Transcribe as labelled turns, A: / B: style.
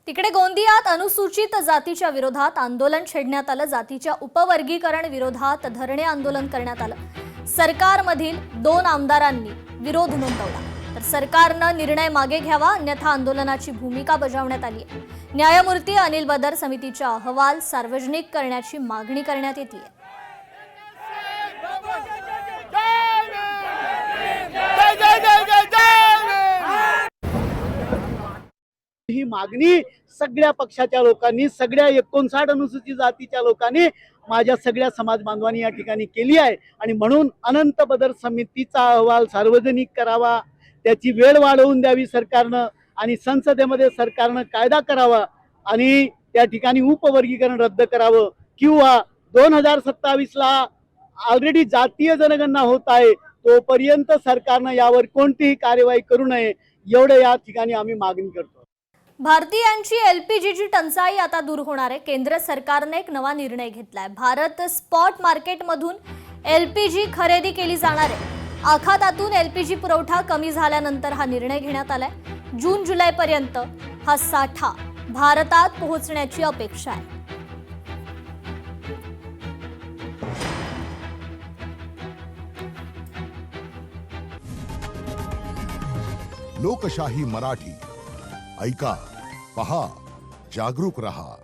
A: तिकडे गोंदियात अनुसूचित जातीच्या विरोधात आंदोलन छेडण्यात आलं। जातीच्या उपवर्गीकरण विरोधात धरणे आंदोलन करण्यात आलं। सरकारमधील 2 आमदारांनी विरोध नोंदवला, तर सरकारनं निर्णय मागे घ्यावा अन्यथा आंदोलनाची भूमिका बजावण्यात आली आहे। न्यायमूर्ती अनिल बदर समितीचा अहवाल सार्वजनिक करण्याची मागणी करण्यात येते।
B: ही मागणी सगळ्या पक्षाच्या लोकांनी, सगळ्या 59 अनुसूचित जातीच्या लोकांनी, माझ्या सगळ्या समाज बांधवांनी या ठिकाणी केली आहे। आणि म्हणून अनंत बदर समितीचा अहवाल सार्वजनिक करावा, त्याची वेळ वाढवून द्यावी सरकारनं, आणि संसदेमध्ये सरकारनं कायदा करावा आणि त्या ठिकाणी उपवर्गीकरण रद्द करावं, किंवा 2027 ला ऑलरेडी जातीय जनगणना होत आहे तोपर्यंत सरकारनं यावर कोणतीही कार्यवाही करू नये, एवढे या ठिकाणी आम्ही मागणी करतो।
A: भारतीयांची एलपीजीची टंचाई आता दूर होणार आहे। केंद्र सरकारने एक नवा निर्णय घेतलाय। भारत स्पॉट मार्केटमधून एलपीजी खरेदी केली जाणार आहे। आखातातून एलपीजी पुरवठा कमी झाल्यानंतर हा निर्णय घेण्यात आलाय। जून जुलै पर्यंत हा साठा भारतात पोहोचण्याची अपेक्षा आहे।
C: लोकशाही मराठी ऐका, पहा, जागरूक रहा।